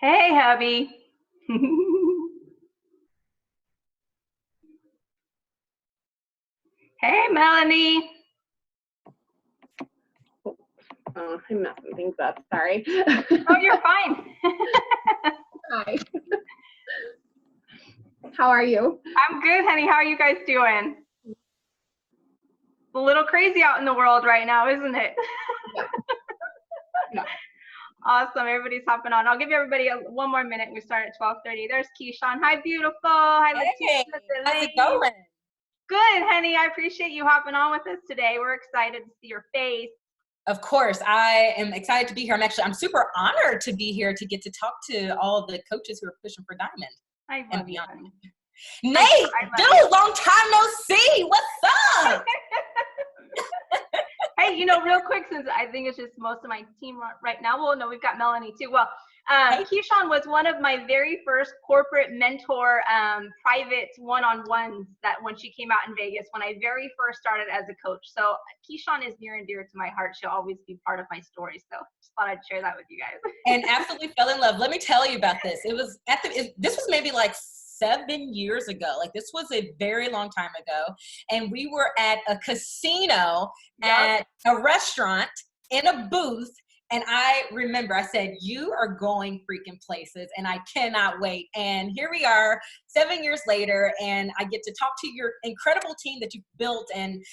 Hey, hubby. Hey, Melanie. Oh, I'm messing things up. Sorry. Oh, you're fine. Hi. How are you? I'm good, honey. How are you guys doing? A little crazy out in the world right now, isn't it? Yeah. Yeah. Awesome. Everybody's hopping on. I'll give everybody one more minute. We start at 12:30. There's Keichun. Hi, beautiful. Hi, Hey, Leticia. how's it Elaine. going? Good, honey. I appreciate you hopping on with us today. We're excited to see your face. Of course, I am excited to be here. I'm super honored to be here to get to talk to all the coaches who are pushing for Diamond I and love you, beyond. honey. Nate, you. dude, long time no see. What's up? Hey, real quick, since I think it's just most of my team right now. Well, no, we've got Melanie too. Well, Hey. Keichun was one of my very first corporate mentor private one-on-ones that when she came out in Vegas, when I very first started as a coach. So Keichun is near and dear to my heart. She'll always be part of my story. So just thought I'd share that with you guys. And absolutely fell in love. Let me tell you about this. This was maybe like 7 years ago. Like this was a very long time ago. And we were at a casino at a restaurant in a booth. And I remember I said, you are going freaking places and I cannot wait. And here we are 7 years later and I get to talk to your incredible team that you've built, and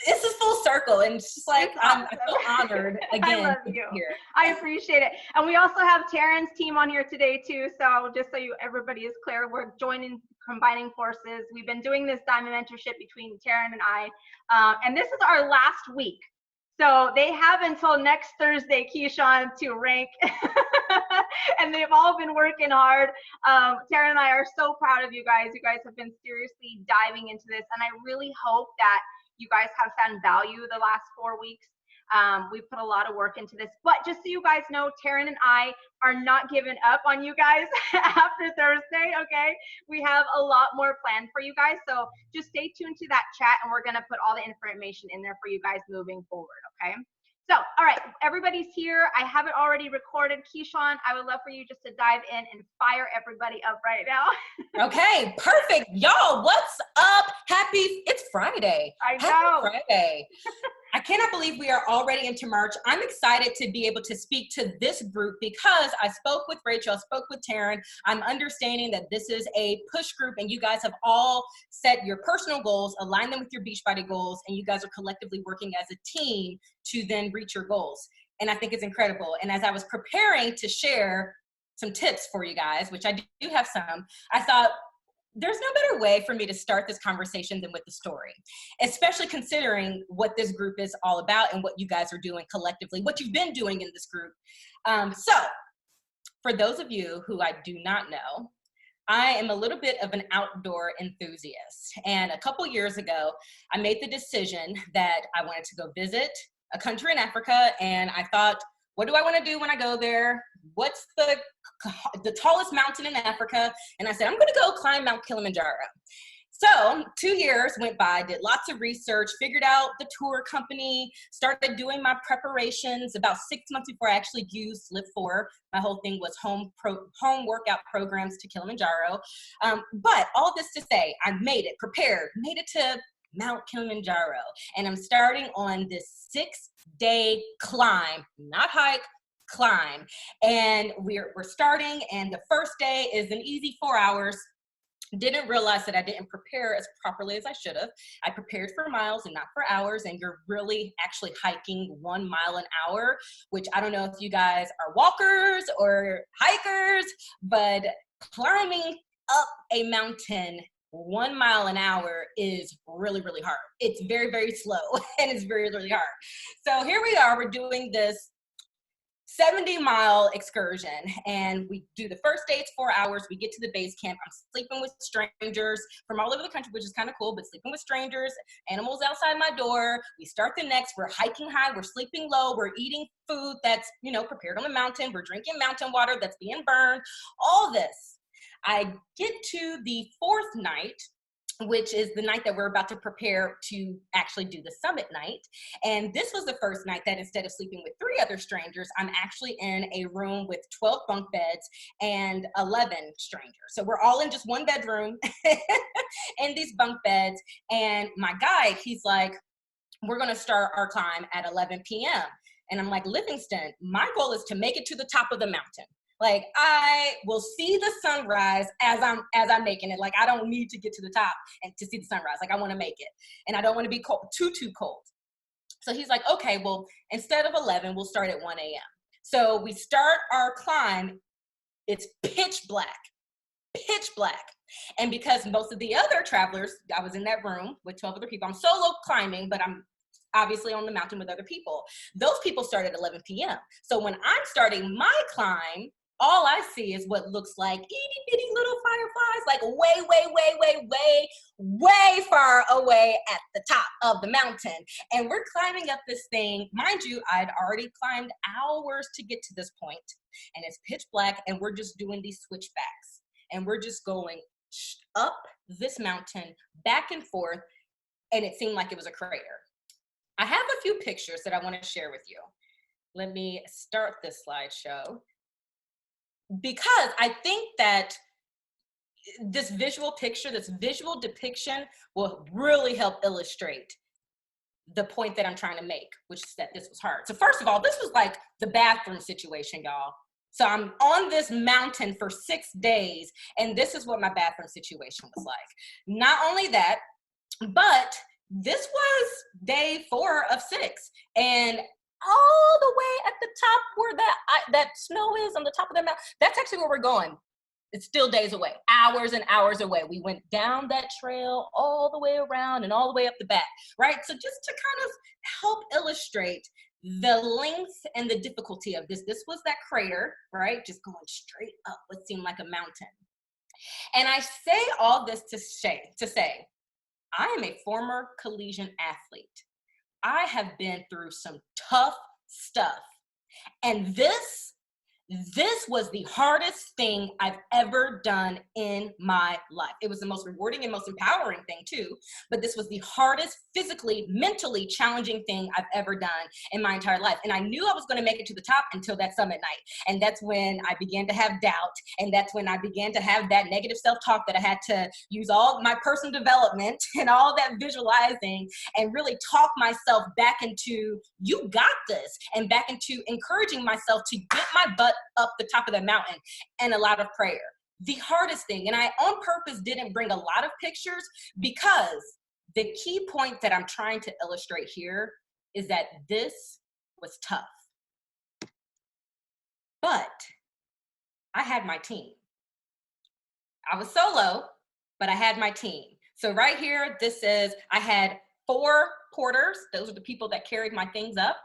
this is full circle, and it's just like I feel honored again. I love you. I appreciate it. And we also have Taryn's team on here today too. So just so everybody is clear, we're combining forces. We've been doing this Diamond Mentorship between Taryn and I, and this is our last week. So they have until next Thursday, Keichun, to rank. And they've all been working hard. Taryn and I are so proud of you guys. You guys have been seriously diving into this. And I really hope that you guys have found value the last 4 weeks. We've put a lot of work into this, but just so you guys know, Taryn and I are not giving up on you guys after Thursday, okay? We have a lot more planned for you guys, so just stay tuned to that chat, and we're gonna put all the information in there for you guys moving forward, okay? So, all right, everybody's here. I have it already recorded. Keichun, I would love for you just to dive in and fire everybody up right now. Okay, perfect. Y'all, what's up? It's Friday. I know. Happy Friday. I cannot believe we are already into March. I'm excited to be able to speak to this group because I spoke with Rachel, I spoke with Taryn. I'm understanding that this is a push group and you guys have all set your personal goals, align them with your Beachbody goals, and you guys are collectively working as a team to then reach your goals. And I think it's incredible. And as I was preparing to share some tips for you guys, which I do have some, I thought, there's no better way for me to start this conversation than with the story, especially considering what this group is all about and what you guys are doing collectively, what you've been doing in this group. So for those of you who I do not know, I am a little bit of an outdoor enthusiast. And a couple years ago, I made the decision that I wanted to go visit a country in Africa. And I thought, what do I want to do when I go there? What's the tallest mountain in Africa? And I said, I'm going to go climb Mount Kilimanjaro. So 2 years went by, did lots of research, figured out the tour company, started doing my preparations. About 6 months before I actually used Live 4, my whole thing was home workout programs to Kilimanjaro. But all this to say, I made it, prepared, made it to Mount Kilimanjaro. And I'm starting on this 6-day climb, not hike, climb. And we're starting, and the first day is an easy 4 hours. Didn't realize that I didn't prepare as properly as I should have. I prepared for miles and not for hours, and you're really actually hiking 1 mile an hour, which I don't know if you guys are walkers or hikers, but climbing up a mountain 1 mile an hour is really, really hard. It's very, very slow and it's very, really hard. So here we are, we're doing this 70-mile excursion, and we do the first day, it's 4 hours. We get to the base camp. I'm sleeping with strangers from all over the country, which is kind of cool, but sleeping with strangers, animals outside my door. We start the next, we're hiking high, we're sleeping low, we're eating food that's, prepared on the mountain. We're drinking mountain water that's being burned, all this. I get to the fourth night, which is the night that we're about to prepare to actually do the summit night. And this was the first night that instead of sleeping with 3 other strangers, I'm actually in a room with 12 bunk beds and 11 strangers. So we're all in just one bedroom in these bunk beds. And my guide, he's like, we're gonna start our climb at 11 p.m. And I'm like, Livingston, my goal is to make it to the top of the mountain. Like, I will see the sunrise as I'm making it. Like, I don't need to get to the top and to see the sunrise. Like, I want to make it, and I don't want to be cold, too cold. So he's like, okay, well, instead of 11, we'll start at 1 a.m. So we start our climb. It's pitch black. And because most of the other travelers, I was in that room with 12 other people. I'm solo climbing, but I'm obviously on the mountain with other people. Those people start at 11 p.m. So when I'm starting my climb, all I see is what looks like itty bitty little fireflies, like way far away at the top of the mountain. And we're climbing up this thing. Mind you, I'd already climbed hours to get to this point, and it's pitch black, and we're just doing these switchbacks. And we're just going up this mountain, back and forth, and it seemed like it was a crater. I have a few pictures that I want to share with you. Let me start this slideshow, because I think that this visual picture, this visual depiction will really help illustrate the point that I'm trying to make, which is that this was hard. So first of all, this was like the bathroom situation, y'all. So I'm on this mountain for 6 days, and this is what my bathroom situation was like. Not only that, but this was day 4 of 6, and all the way at the top where that snow is on the top of the mountain, that's actually where we're going. It's still days away, hours and hours away. We went down that trail all the way around and all the way up the back, right? So just to kind of help illustrate the length and the difficulty of this. This was that crater, right? Just going straight up what seemed like a mountain. And I say all this to say, I am a former collegiate athlete. I have been through some tough stuff. And this was the hardest thing I've ever done in my life. It was the most rewarding and most empowering thing too, but this was the hardest physically, mentally challenging thing I've ever done in my entire life. And I knew I was going to make it to the top until that summit night. And that's when I began to have doubt. And that's when I began to have that negative self-talk that I had to use all my personal development and all that visualizing and really talk myself back into, you got this, and back into encouraging myself to get my butt up the top of the mountain, and a lot of prayer. The hardest thing, and I on purpose didn't bring a lot of pictures, because the key point that I'm trying to illustrate here is that this was tough. But I had my team. I was solo, but I had my team. So right here, I had 4 porters. Those are the people that carried my things up.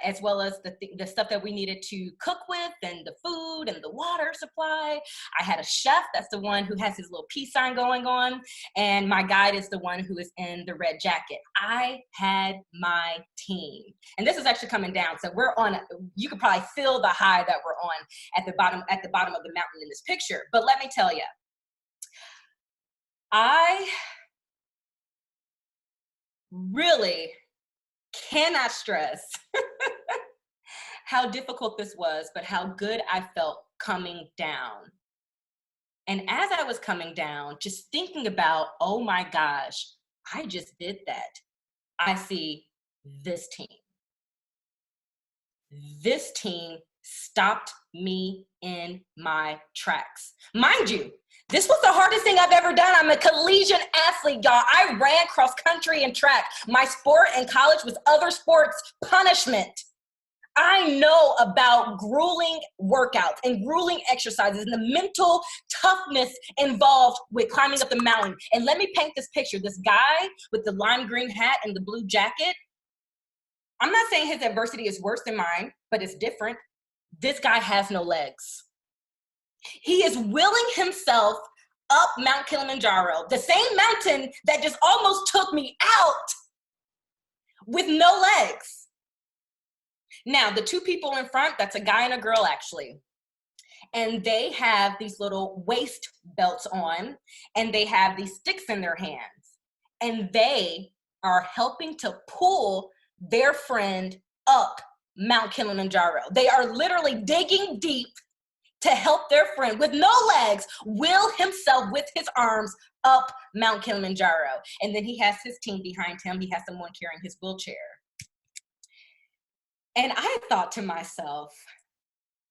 As well as the stuff that we needed to cook with, and the food and the water supply. I had a chef, that's the one who has his little peace sign going on, and my guide is the one who is in the red jacket. I had my team. And this is actually coming down, so we're on, you could probably feel the high that we're on at the bottom of the mountain in this picture. But let me tell you, I really cannot stress how difficult this was, but how good I felt coming down. And as I was coming down, just thinking about, oh my gosh, I just did that. I see this team. This team stopped me in my tracks. Mind you, this was the hardest thing I've ever done. I'm a collegiate athlete, y'all. I ran cross country and track. My sport in college was other sports punishment. I know about grueling workouts and grueling exercises and the mental toughness involved with climbing up the mountain. And let me paint this picture. This guy with the lime green hat and the blue jacket, I'm not saying his adversity is worse than mine, but it's different. This guy has no legs. He is willing himself up Mount Kilimanjaro, the same mountain that just almost took me out, with no legs. Now, the 2 people in front, that's a guy and a girl actually. and they have these little waist belts on, and they have these sticks in their hands, and they are helping to pull their friend up Mount Kilimanjaro. They are literally digging deep to help their friend with no legs will himself with his arms up Mount Kilimanjaro. And then he has his team behind him. He has someone carrying his wheelchair. And I thought to myself,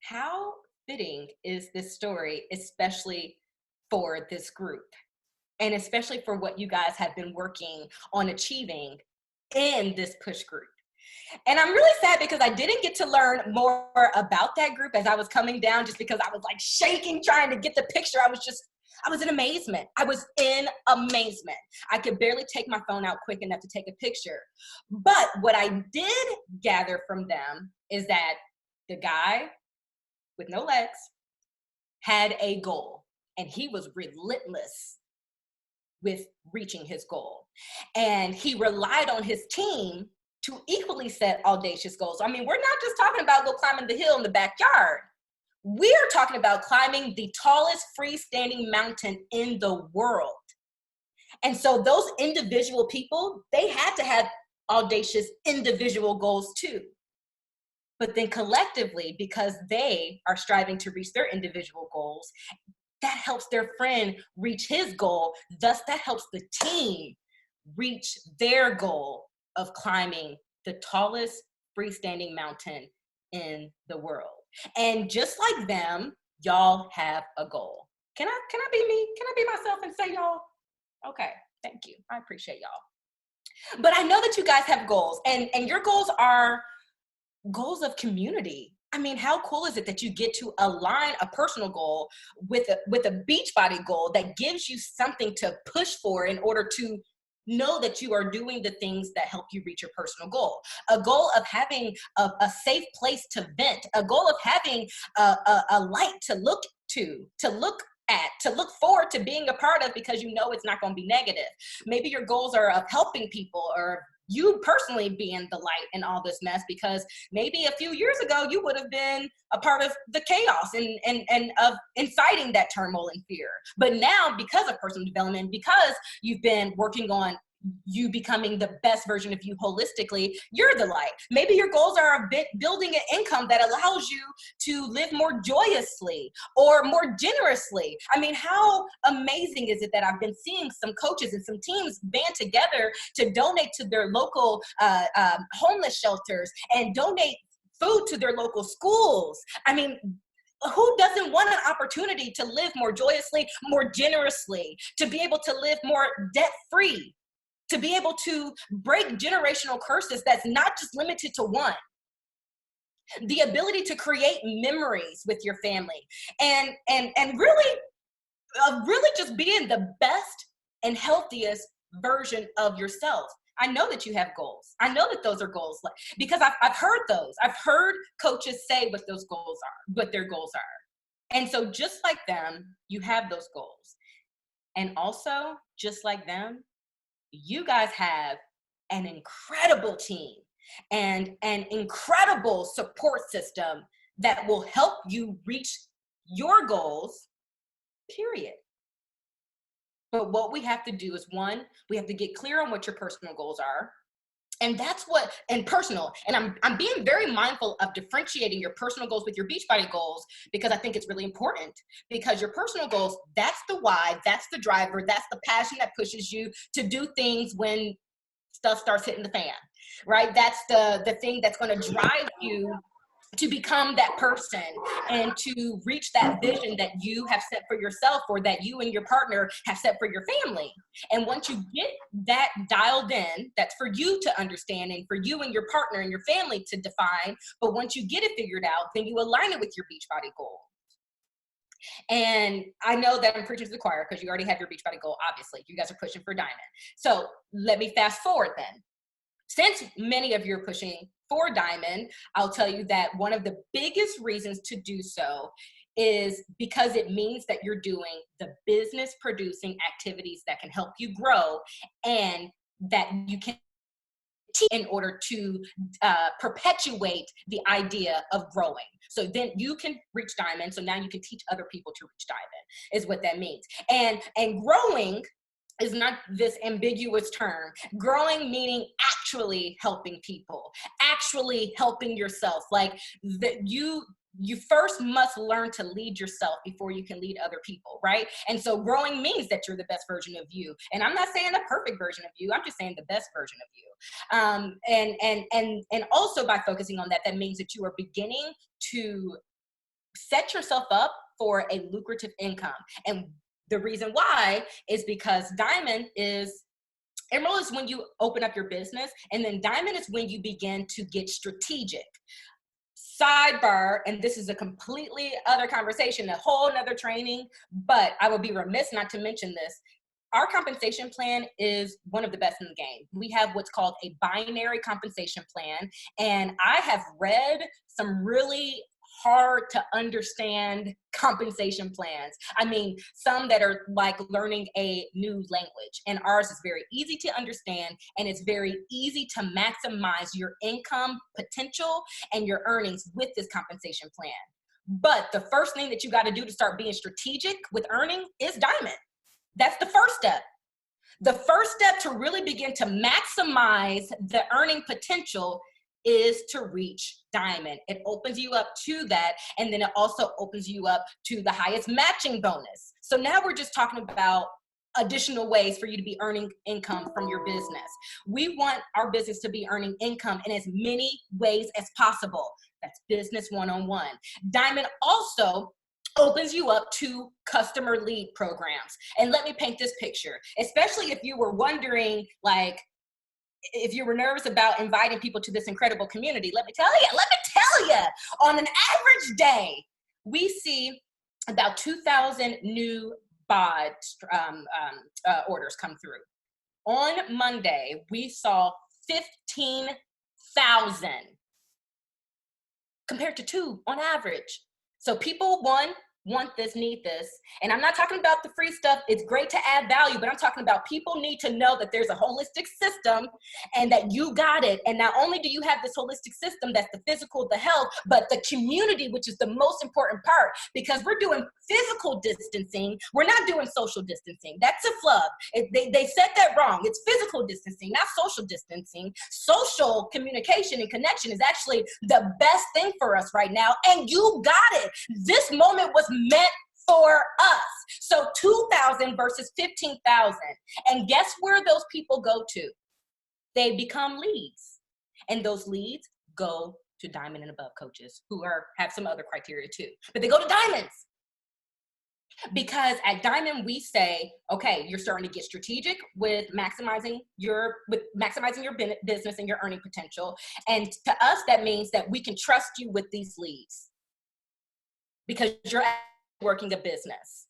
how fitting is this story, especially for this group, and especially for what you guys have been working on achieving in this push group. And I'm really sad because I didn't get to learn more about that group as I was coming down, just because I was like shaking trying to get the picture. I was in amazement. I was in amazement. I could barely take my phone out quick enough to take a picture. But what I did gather from them is that the guy with no legs had a goal, and he was relentless with reaching his goal. And he relied on his team to equally set audacious goals. I mean, we're not just talking about go climbing the hill in the backyard. We're talking about climbing the tallest freestanding mountain in the world. And so those individual people, they had to have audacious individual goals too. But then collectively, because they are striving to reach their individual goals, that helps their friend reach his goal. Thus, that helps the team reach their goal of climbing the tallest freestanding mountain in the world. And just like them, y'all have a goal. Can I be me? Can I be myself and say y'all? Okay, thank you. I appreciate y'all. But I know that you guys have goals, and your goals are goals of community. I mean, how cool is it that you get to align a personal goal with a Beachbody goal that gives you something to push for in order to know that you are doing the things that help you reach your personal goal. A goal of having a safe place to vent, a goal of having a light to look at, to look forward to being a part of, because you know it's not going to be negative. Maybe your goals are of helping people, or you personally being the light in all this mess, because maybe a few years ago you would have been a part of the chaos and of inciting that turmoil and fear. But now, because of personal development, because you've been working on you becoming the best version of you holistically, you're the light. Maybe your goals are a bit building an income that allows you to live more joyously or more generously. I mean, how amazing is it that I've been seeing some coaches and some teams band together to donate to their local homeless shelters and donate food to their local schools. I mean, who doesn't want an opportunity to live more joyously, more generously, to be able to live more debt-free, to be able to break generational curses that's not just limited to one? The ability to create memories with your family and really just being the best and healthiest version of yourself. I know that you have goals. I know that those are goals, because I've heard those. I've heard coaches say what those goals are, what their goals are. And so just like them, you have those goals. And also, just like them, you guys have an incredible team and an incredible support system that will help you reach your goals, period. But what we have to do is, one, we have to get clear on what your personal goals are. And that's what, and personal, and I'm being very mindful of differentiating your personal goals with your Beachbody goals, because I think it's really important. Because your personal goals, that's the why, that's the driver, that's the passion that pushes you to do things when stuff starts hitting the fan, right? That's the thing that's going to drive you to become that person and to reach that vision that you have set for yourself, or that you and your partner have set for your family. And once you get that dialed in, that's for you to understand and for you and your partner and your family to define. But once you get it figured out, then you align it with your Beachbody goal. And I know that I'm preaching to the choir, because you already have your Beachbody goal, obviously. You guys are pushing for Diamond. So let me fast forward then. Since many of you are pushing for Diamond, I'll tell you that one of the biggest reasons to do so is because it means that you're doing the business producing activities that can help you grow, and that you can in order to perpetuate the idea of growing. So then you can reach diamond. So now you can teach other people to reach diamond, is what that means. And growing is not this ambiguous term. Growing meaning actually helping people, actually helping yourself. Like you first must learn to lead yourself before you can lead other people, right? And so growing means that you're the best version of you. And I'm not saying a perfect version of you, I'm just saying the best version of you. And also by focusing on that, that means that you are beginning to set yourself up for a lucrative income. And the reason why is because emerald is when you open up your business, and then diamond is when you begin to get strategic. Sidebar, and this is a completely other conversation, a whole nother training, but I would be remiss not to mention this. Our compensation plan is one of the best in the game. We have what's called a binary compensation plan, and I have read some really hard to understand compensation plans. I mean, some that are like learning a new language, and ours is very easy to understand, and it's very easy to maximize your income potential and your earnings with this compensation plan. But the first thing that you got to do to start being strategic with earning is diamond. That's the first step. The first step to really begin to maximize the earning potential is to reach diamond. It opens you up to that, and then it also opens you up to the highest matching bonus. So now we're just talking about additional ways for you to be earning income from your business. We want our business to be earning income in as many ways as possible. That's business one-on-one. Diamond also opens you up to customer lead programs. And let me paint this picture, especially if you were wondering, like, if you were nervous about inviting people to this incredible community, let me tell you, on an average day, we see about 2,000 new bod orders come through. On Monday, we saw 15,000 compared to 2 on average. So people, one, want this, need this. And I'm not talking about the free stuff. It's great to add value, but I'm talking about people need to know that there's a holistic system and that you got it. And not only do you have this holistic system, that's the physical, the health, but the community, which is the most important part, because we're doing physical distancing. We're not doing social distancing. That's a flub. They said that wrong. It's physical distancing, not social distancing. Social communication and connection is actually the best thing for us right now. And you got it. This moment was meant for us. So 2,000 versus 15,000. And guess where those people go to? They become leads. And those leads go to diamond and above coaches who have some other criteria too. But they go to diamonds. Because at diamond, we say, okay, you're starting to get strategic with maximizing your business and your earning potential. And to us, that means that we can trust you with these leads because you're working a business.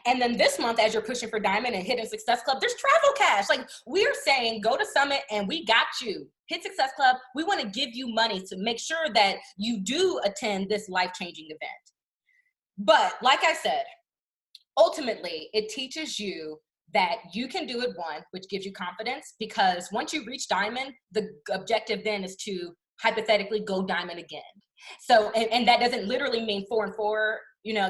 And then this month, as you're pushing for diamond and Hidden Success Club, there's travel cash. Like, we're saying, go to Summit and we got you. Hit Success Club, we want to give you money to make sure that you do attend this life-changing event. But like I said, ultimately, it teaches you that you can do it, one, which gives you confidence, because once you reach diamond, the objective then is to hypothetically go diamond again. So, and that doesn't literally mean 4 and 4,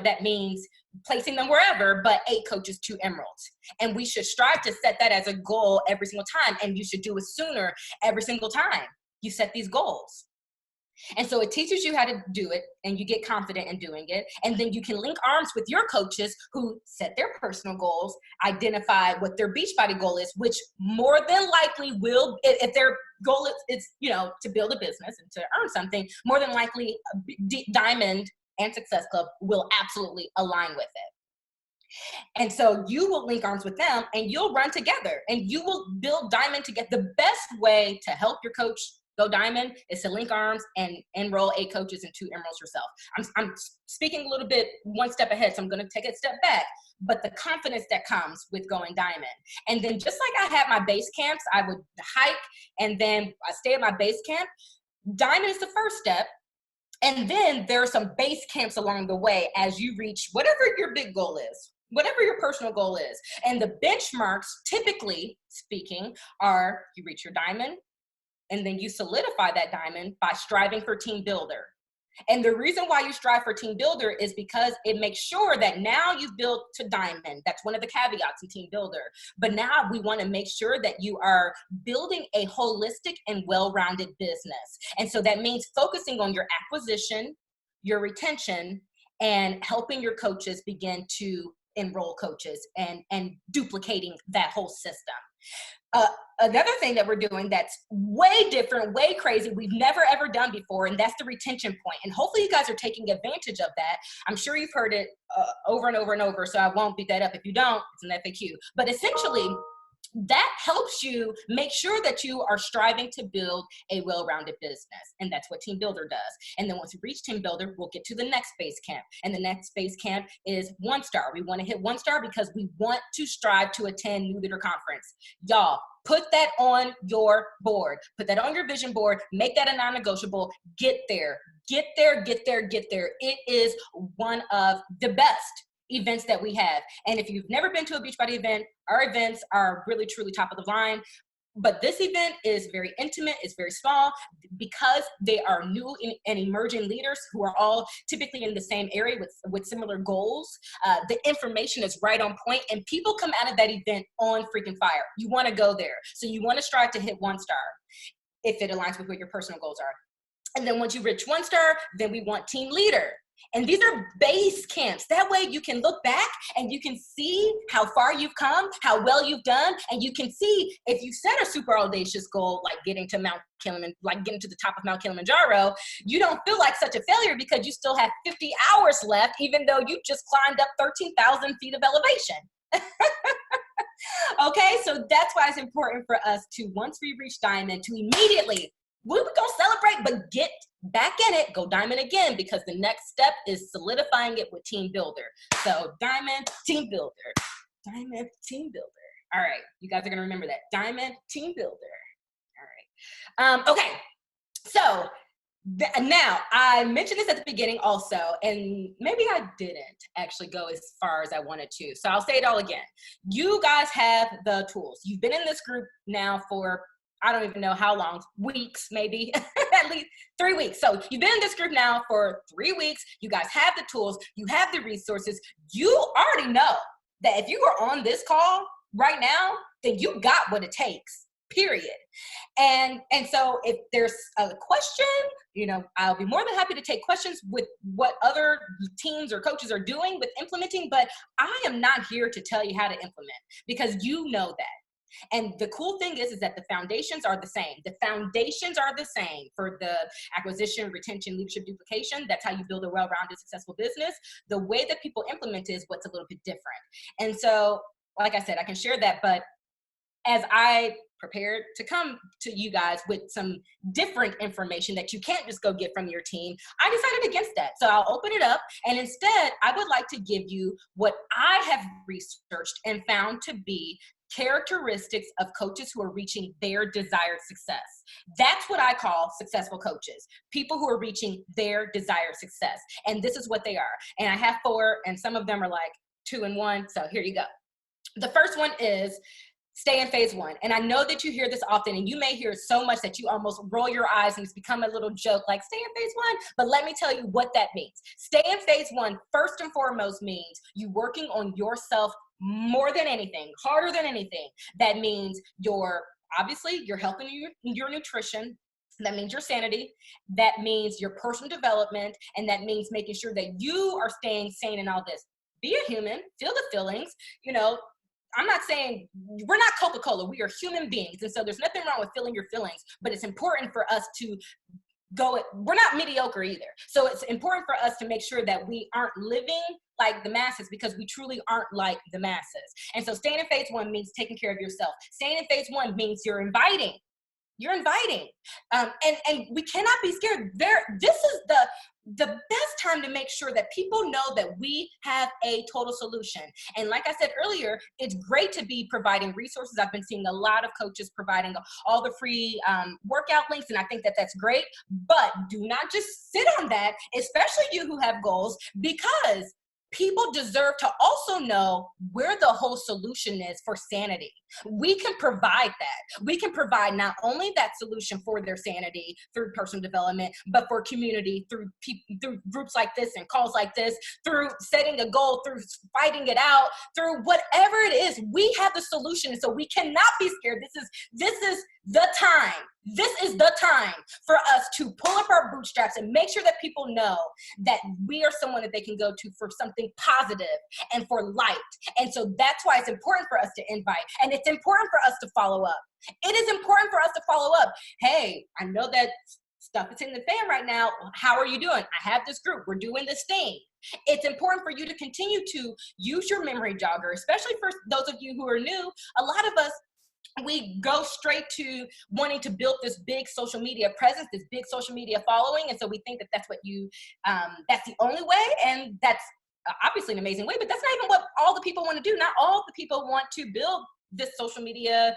that means placing them wherever, but 8 coaches, 2 emeralds. And we should strive to set that as a goal every single time. And you should do it sooner every single time you set these goals. And so it teaches you how to do it, and you get confident in doing it. And then you can link arms with your coaches who set their personal goals, identify what their Beachbody goal is, which more than likely will, if their goal is to build a business and to earn something, more than likely Diamond and Success Club will absolutely align with it. And so you will link arms with them and you'll run together and you will build diamond together. The best way to help your coach go diamond is to link arms and enroll 8 coaches and 2 emeralds yourself. I'm speaking a little bit one step ahead, so I'm going to take a step back. But the confidence that comes with going diamond. And then just like I had my base camps, I would hike and then I stay at my base camp. Diamond is the first step. And then there are some base camps along the way as you reach whatever your big goal is, whatever your personal goal is. And the benchmarks, typically speaking, are you reach your diamond, And then you solidify that diamond by striving for team builder. And the reason why you strive for team builder is because it makes sure that now you've built to diamond. That's one of the caveats in team builder. But now we want to make sure that you are building a holistic and well-rounded business. And so that means focusing on your acquisition, your retention, and helping your coaches begin to enroll coaches and duplicating that whole system. Another thing that we're doing that's way different, way crazy, we've never ever done before, and that's the retention point. And hopefully you guys are taking advantage of that. I'm sure you've heard it over and over and over, so I won't beat that up. If you don't, it's an FAQ. But essentially, that helps you make sure that you are striving to build a well-rounded business. And that's what Team Builder does. And then once we reach Team Builder, we'll get to the next base camp. And the next base camp is 1-star. We want to hit 1-star because we want to strive to attend New Leader Conference. Y'all, put that on your board. Put that on your vision board. Make that a non-negotiable. Get there. Get there, get there, get there. It is one of the best events that we have. And if you've never been to a Beachbody event, our events are really, truly top of the line. But this event is very intimate, it's very small, because they are new and emerging leaders who are all typically in the same area with similar goals. The information is right on point, and people come out of that event on freaking fire. You want to go there. So you want to strive to hit 1-star if it aligns with what your personal goals are. And then once you reach 1-star, then we want team leader. And these are base camps. That way you can look back and you can see how far you've come, how well you've done. And you can see if you set a super audacious goal, like getting to getting to the top of Mount Kilimanjaro, you don't feel like such a failure because you still have 50 hours left, even though you just climbed up 13,000 feet of elevation. Okay, so that's why it's important for us to, once we reach diamond, to immediately, we're going to celebrate, but get back in it, go diamond again, because the next step is solidifying it with team builder. So diamond, team builder, diamond, team builder. All right, you guys are going to remember that. Diamond, team builder. All right. Okay, so now I mentioned this at the beginning also, and maybe I didn't actually go as far as I wanted to. So I'll say it all again. You guys have the tools. You've been in this group now for, I don't even know how long, weeks, maybe, at least 3 weeks. So you've been in this group now for 3 weeks. You guys have the tools. You have the resources. You already know that if you are on this call right now, then you got what it takes, period. And so if there's a question, I'll be more than happy to take questions with what other teams or coaches are doing with implementing, but I am not here to tell you how to implement, because you know that. And the cool thing is that the foundations are the same. The foundations are the same for the acquisition, retention, leadership, duplication. That's how you build a well-rounded, successful business. The way that people implement is what's a little bit different. And so, like I said, I can share that, but as I prepared to come to you guys with some different information that you can't just go get from your team, I decided against that. So I'll open it up, and instead, I would like to give you what I have researched and found to be characteristics of coaches who are reaching their desired success. That's what I call successful coaches, people who are reaching their desired success. And this is what they are. And I have 4, and some of them are like 2 and 1. So here you go. The first one is stay in phase 1. And I know that you hear this often, and you may hear it so much that you almost roll your eyes and it's become a little joke, like stay in phase 1. But let me tell you what that means. Stay in phase 1, first and foremost, means you working on yourself more than anything, harder than anything. That means obviously your health and your nutrition. That means your sanity. That means your personal development. And that means making sure that you are staying sane in all this. Be a human, feel the feelings. I'm not saying we're not Coca-Cola. We are human beings. And so there's nothing wrong with feeling your feelings, but it's important for us to we're not mediocre either. So it's important for us to make sure that we aren't living like the masses, because we truly aren't like the masses. And so staying in phase 1 means taking care of yourself. Staying in phase 1 means you're inviting. And we cannot be scared. This is the best time to make sure that people know that we have a total solution. And like I said earlier, it's great to be providing resources. I've been seeing a lot of coaches providing all the free workout links, and I think that that's great. But do not just sit on that, especially you who have goals, because people deserve to also know where the whole solution is for sanity. We can provide that. We can provide not only that solution for their sanity through personal development, but for community through groups like this and calls like this, through setting a goal, through fighting it out, through whatever it is. We have the solution, and so we cannot be scared. This is the time. This is the time for us to pull up our bootstraps and make sure that people know that we are someone that they can go to for something positive and for light. And so that's why it's important for us to invite, and it's important for us to follow up. It is important for us to follow up. Hey, I know that stuff is in the fan right now. How are you doing? I have this group. We're doing this thing. It's important for you to continue to use your memory jogger, especially for those of you who are new. A lot of us, we go straight to wanting to build this big social media presence, this big social media following. And so we think that that's what that's the only way. And that's obviously an amazing way, but that's not even what all the people want to do. Not all the people want to build this social media,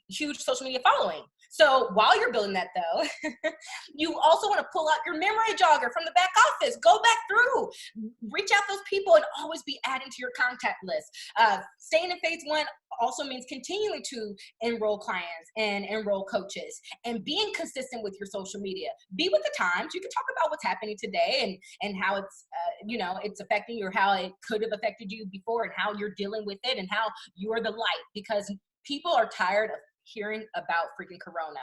huge social media following. So while you're building that though, you also want to pull out your memory jogger from the back office, go back through, reach out those people, and always be adding to your contact list. Staying in phase one also means continuing to enroll clients and enroll coaches and being consistent with your social media. Be with the times. You can talk about what's happening today and how it's, it's affecting you, or how it could have affected you before, and how you're dealing with it, and how you're the light, because people are tired of hearing about freaking Corona.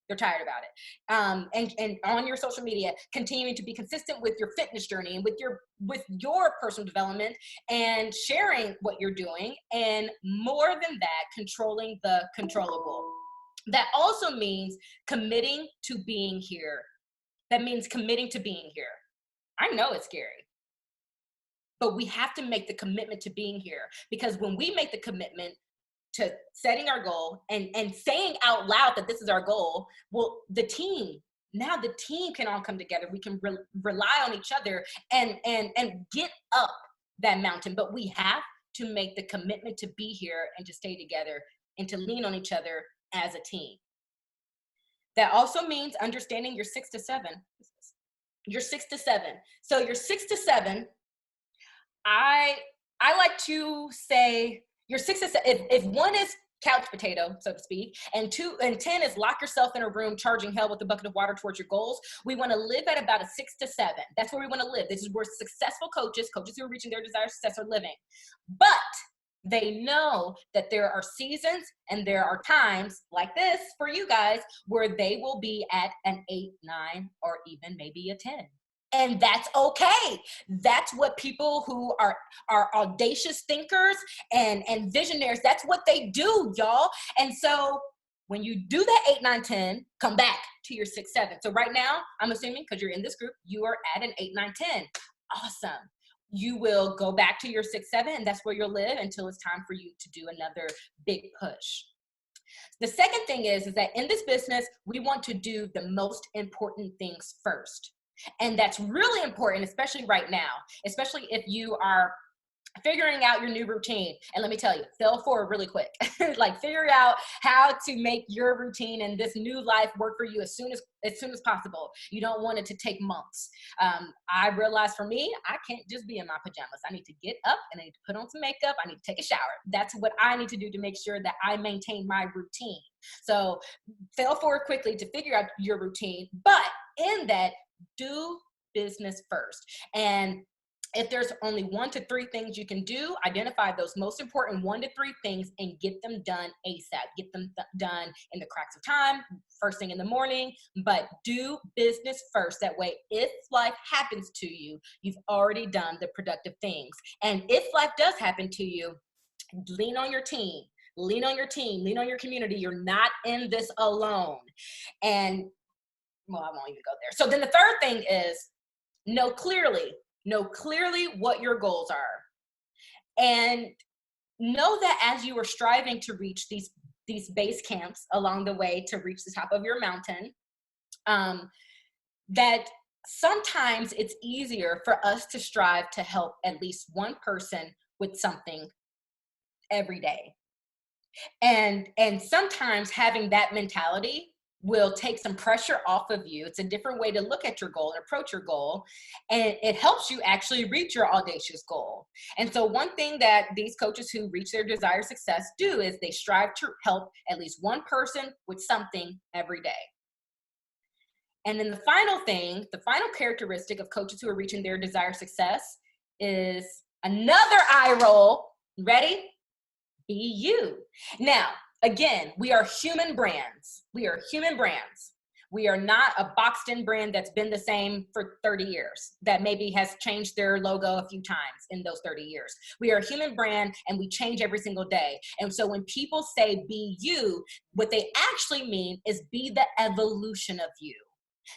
They're tired about it. And on your social media, continuing to be consistent with your fitness journey and with your personal development, and sharing what you're doing, and more than that, controlling the controllable. That also means committing to being here. That means committing to being here. I know it's scary, but we have to make the commitment to being here, because when we make the commitment to setting our goal and saying out loud that this is our goal, well, the team can all come together. We can rely on each other and get up that mountain. But we have to make the commitment to be here and to stay together and to lean on each other as a team. That also means understanding your 6 to 7. Your 6 to 7. So your 6 to 7, I like to say, your 6 to 7, if 1 is couch potato, so to speak, and 2 and 10 is lock yourself in a room charging hell with a bucket of water towards your goals, we want to live at about a 6 to 7. That's where we want to live. This is where successful coaches who are reaching their desired success, are living. But they know that there are seasons and there are times like this for you guys where they will be at an 8, 9, or even maybe a 10. And that's okay. That's what people who are audacious thinkers and visionaries, that's what they do, y'all. And so when you do that 8, 9, 10, come back to your 6, 7. So right now, I'm assuming, because you're in this group, you are at an 8, 9, 10. Awesome. You will go back to your 6, 7, and that's where you'll live until it's time for you to do another big push. The second thing is that in this business, we want to do the most important things first. And that's really important, especially right now, especially if you are figuring out your new routine. And let me tell you, fail forward really quick. Like, figure out how to make your routine and this new life work for you as soon as possible. You don't want it to take months. I realized for me, I can't just be in my pajamas. I need to get up and I need to put on some makeup. I need to take a shower. That's what I need to do to make sure that I maintain my routine. So fail forward quickly to figure out your routine. But in that, do business first. And if there's only 1 to 3 things you can do, identify those most important 1 to 3 things and get them done ASAP. Get them done in the cracks of time, first thing in the morning, but do business first. That way, if life happens to you, you've already done the productive things. And if life does happen to you, lean on your team. Lean on your team. Lean on your community. You're not in this alone. And well, I won't even go there. So then the third thing is know clearly what your goals are. And know that as you are striving to reach these base camps along the way to reach the top of your mountain, that sometimes it's easier for us to strive to help at least one person with something every day. And sometimes having that mentality will take some pressure off of you. It's a different way to look at your goal and approach your goal. And it helps you actually reach your audacious goal. And so one thing that these coaches who reach their desired success do is they strive to help at least one person with something every day. And then the final thing, the final characteristic of coaches who are reaching their desired success is another eye roll. Ready? Be you. Now, again, we are human brands. We are human brands. We are not a boxed in brand that's been the same for 30 years, that maybe has changed their logo a few times in those 30 years. We are a human brand and we change every single day. And so when people say be you, what they actually mean is be the evolution of you.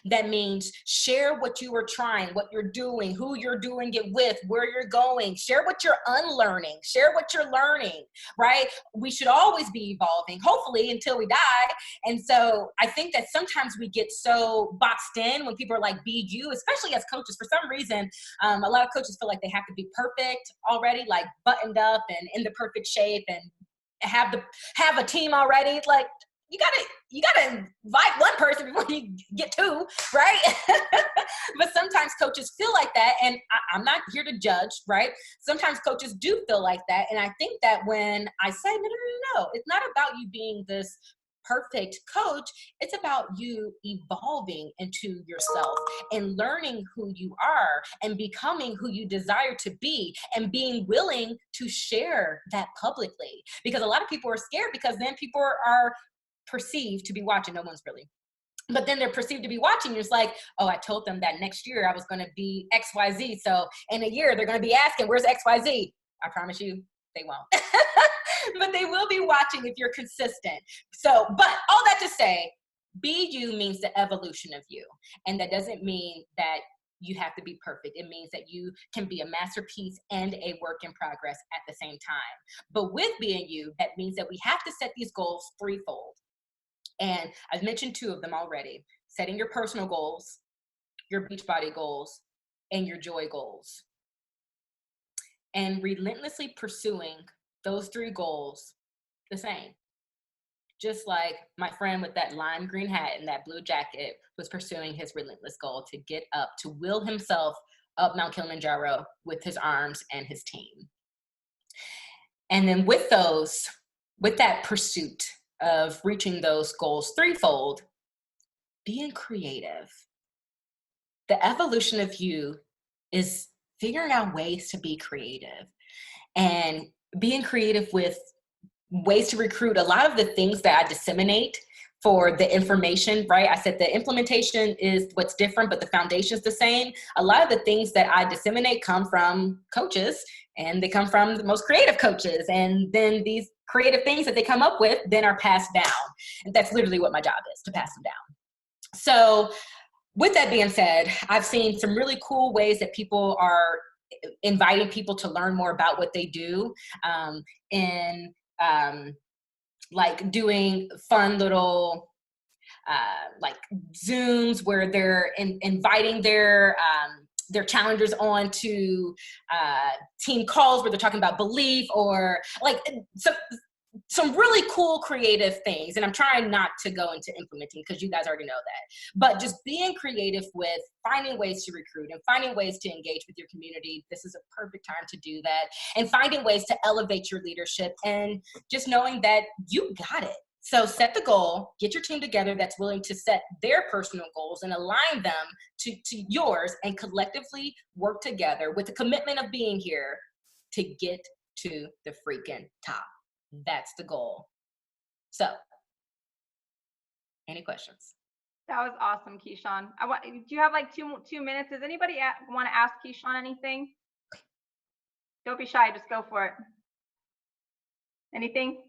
That means share what you are trying, what you're doing, who you're doing it with, where you're going. Share what you're unlearning. Share what you're learning, right? We should always be evolving, hopefully, until we die. And so I think that sometimes we get so boxed in when people are like, be you, especially as coaches. For some reason, a lot of coaches feel like they have to be perfect already, like buttoned up and in the perfect shape and have a team already. Like, you gotta invite one person before you get two, right? But sometimes coaches feel like that, and I'm not here to judge, right? Sometimes coaches do feel like that, and I think that when I say, no, it's not about you being this perfect coach, it's about you evolving into yourself and learning who you are and becoming who you desire to be and being willing to share that publicly. Because a lot of people are scared because then people are perceived to be watching. No one's really, but then they're perceived to be watching. It's like, oh, I told them that next year I was going to be XYZ. So in a year, they're going to be asking, where's XYZ? I promise you, they won't. But they will be watching if you're consistent. So, but all that to say, be you means the evolution of you. And that doesn't mean that you have to be perfect. It means that you can be a masterpiece and a work in progress at the same time. But with being you, that means that we have to set these goals threefold. And I've mentioned two of them already: setting your personal goals, your Beachbody goals, and your joy goals. And relentlessly pursuing those three goals the same. Just like my friend with that lime green hat and that blue jacket was pursuing his relentless goal to get up, to will himself up Mount Kilimanjaro with his arms and his team. And then with that pursuit of reaching those goals threefold, being creative. The evolution of you is figuring out ways to be creative and being creative with ways to recruit. A lot of the things that I disseminate for the information, right? I said the implementation is what's different, but the foundation is the same. A lot of the things that I disseminate come from coaches, and they come from the most creative coaches. And then these creative things that they come up with then are passed down. And that's literally what my job is, to pass them down. So with that being said, I've seen some really cool ways that people are inviting people to learn more about what they do, like doing fun little like Zooms where they're inviting their challengers on to team calls where they're talking about belief, or like some really cool creative things. And I'm trying not to go into implementing because you guys already know that. But just being creative with finding ways to recruit and finding ways to engage with your community. This is a perfect time to do that. And finding ways to elevate your leadership and just knowing that you got it. So set the goal, get your team together that's willing to set their personal goals and align them to yours, and collectively work together with the commitment of being here to get to the freaking top. That's the goal. So, any questions? That was awesome, Keichun. Do you have like two minutes? Does anybody want to ask Keichun anything? Don't be shy. Just go for it. Anything?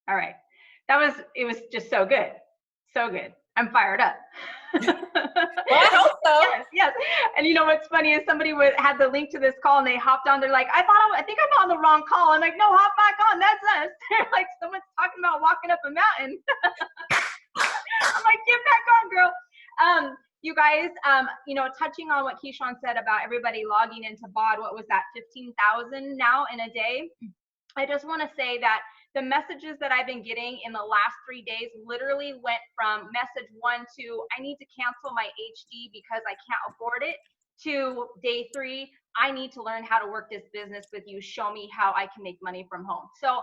All right. It was just so good. So good. I'm fired up. Well, I hope so. Yes. And you know what's funny is somebody had the link to this call and they hopped on. They're like, I think I'm on the wrong call. I'm like, no, hop back on. That's us. They're like, someone's talking about walking up a mountain. I'm like, get back on, girl. You guys, touching on what Keichun said about everybody logging into BOD, what was that, 15,000 now in a day? I just want to say that the messages that I've been getting in the last 3 days literally went from message 1 to I need to cancel my HD because I can't afford it, to day 3, I need to learn how to work this business with you. Show me how I can make money from home. So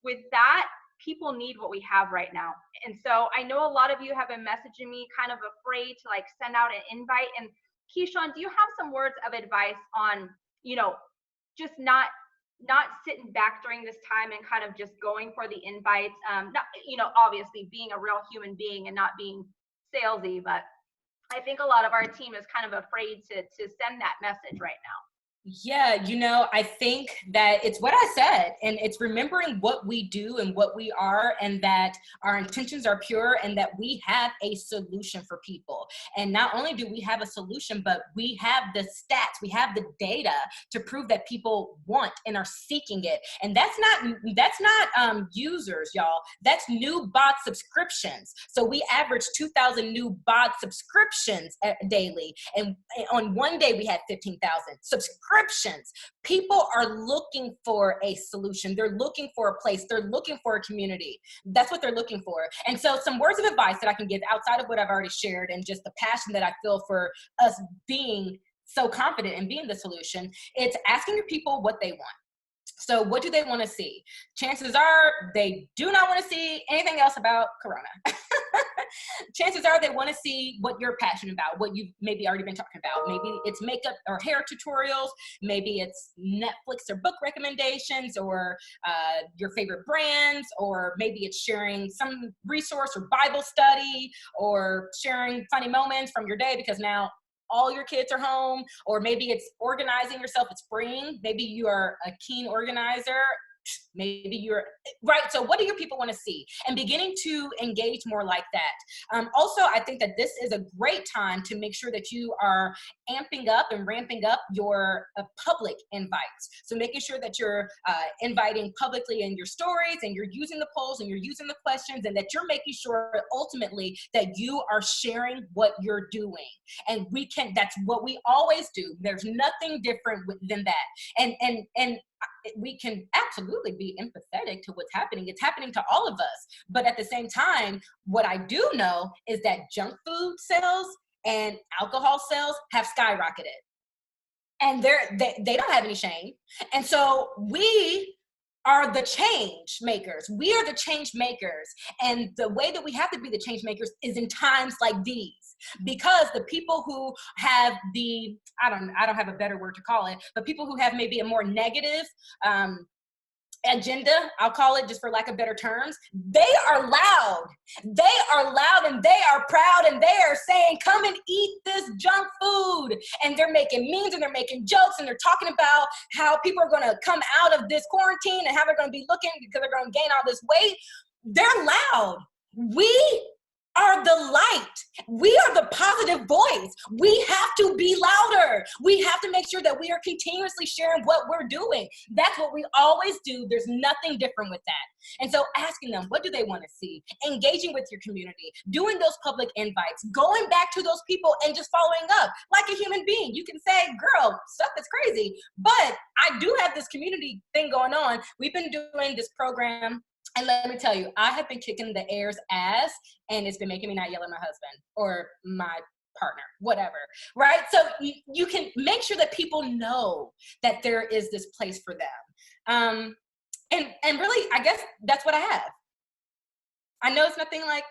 with that, people need what we have right now. And so I know a lot of you have been messaging me kind of afraid to like send out an invite. And Keichun, do you have some words of advice on, just not sitting back during this time and kind of just going for the invites? Not, obviously being a real human being and not being salesy, but I think a lot of our team is kind of afraid to send that message right now. Yeah, I think that it's what I said, and it's remembering what we do and what we are, and that our intentions are pure, and that we have a solution for people. And not only do we have a solution, but we have the stats, we have the data to prove that people want and are seeking it. And that's not users, y'all. That's new bot subscriptions. So we average 2,000 new bot subscriptions daily, and on one day we had 15,000 subscriptions. People are looking for a solution. They're looking for a place. They're looking for a community. That's what they're looking for. And so some words of advice that I can give outside of what I've already shared, and just the passion that I feel for us being so confident in being the solution, it's asking your people what they want. So what do they want to see? Chances are they do not want to see anything else about Corona. Chances are they want to see what you're passionate about, what you've maybe already been talking about. Maybe it's makeup or hair tutorials. Maybe it's Netflix or book recommendations, or your favorite brands, or maybe it's sharing some resource or Bible study, or sharing funny moments from your day because now all your kids are home. Or maybe it's organizing yourself. It's spring. Maybe you are a keen organizer. Maybe you're right. So what do your people want to see? And beginning to engage more like that. Also, I think that this is a great time to make sure that you are amping up and ramping up your public invites. So making sure that you're inviting publicly in your stories, and you're using the polls, and you're using the questions, and that you're making sure ultimately that you are sharing what you're doing. And that's what we always do. There's nothing different than that. And we can absolutely be empathetic to what's happening. It's happening to all of us. But at the same time, what I do know is that junk food sales and alcohol sales have skyrocketed. And they don't have any shame. And so we are the change makers. We are the change makers. And the way that we have to be the change makers is in times like these. Because the people who have I don't have a better word to call it, but people who have maybe a more negative agenda, I'll call it, just for lack of better terms, they are loud. They are loud, and they are proud, and they are saying, come and eat this junk food. And they're making memes, and they're making jokes, and they're talking about how people are going to come out of this quarantine and how they're going to be looking because they're going to gain all this weight. They're loud. We are the light. We are the positive voice. We have to be louder. We have to make sure that we are continuously sharing what we're doing. That's what we always do. There's nothing different with that. And so asking them, what do they want to see? Engaging with your community, doing those public invites, going back to those people and just following up like a human being. You can say, girl, stuff is crazy, but I do have this community thing going on. We've been doing this program. And let me tell you, I have been kicking the air's ass, and it's been making me not yell at my husband or my partner, whatever, right? So you can make sure that people know that there is this place for them. And really, I guess that's what I have. I know it's nothing like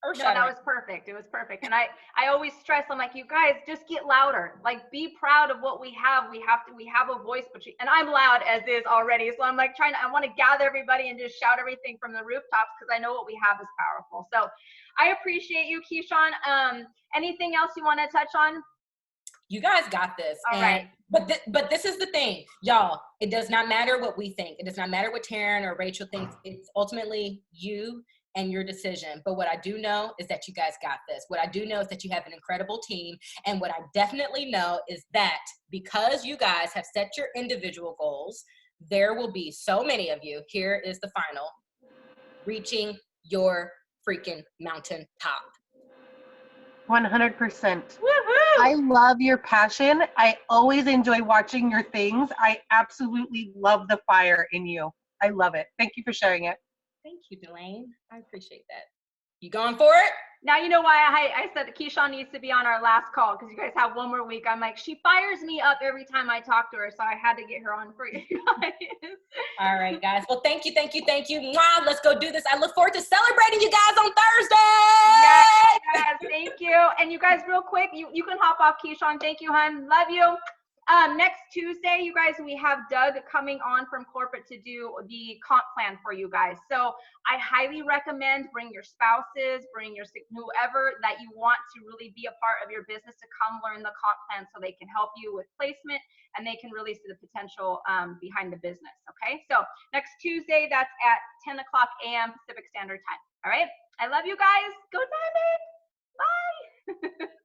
No, that was perfect. It was perfect. And I always stress, I'm like, you guys just get louder. Like, be proud of what we have. We have a voice, and I'm loud as is already. So I'm like I want to gather everybody and just shout everything from the rooftops because I know what we have is powerful. So I appreciate you, Keichun. Anything else you want to touch on? You guys got this. All right. But this is the thing, y'all. It does not matter what we think. It does not matter what Taryn or Rachel thinks. It's ultimately you and your decision. But what I do know is that you guys got this. What I do know is that you have an incredible team. And what I definitely know is that because you guys have set your individual goals, there will be so many of you. Here is the final: reaching your freaking mountain top. 100%. Woohoo! I love your passion. I always enjoy watching your things. I absolutely love the fire in you. I love it. Thank you for sharing it. Thank you, Delane. I appreciate that. You going for it? Now you know why I said that Keichun needs to be on our last call, because you guys have one more week. I'm like, she fires me up every time I talk to her, so I had to get her on for you guys. All right, guys. Well, thank you. Mwah, let's go do this. I look forward to celebrating you guys on Thursday. Yes, thank you. And you guys, real quick, you can hop off, Keichun. Thank you, hon. Love you. Next Tuesday, you guys, we have Doug coming on from corporate to do the comp plan for you guys. So I highly recommend bring your spouses, bring your whoever that you want to really be a part of your business to come learn the comp plan, so they can help you with placement and they can really see the potential behind the business. Okay, so next Tuesday, that's at 10 o'clock a.m. Pacific Standard Time. All right, I love you guys. Go Diamond. Bye.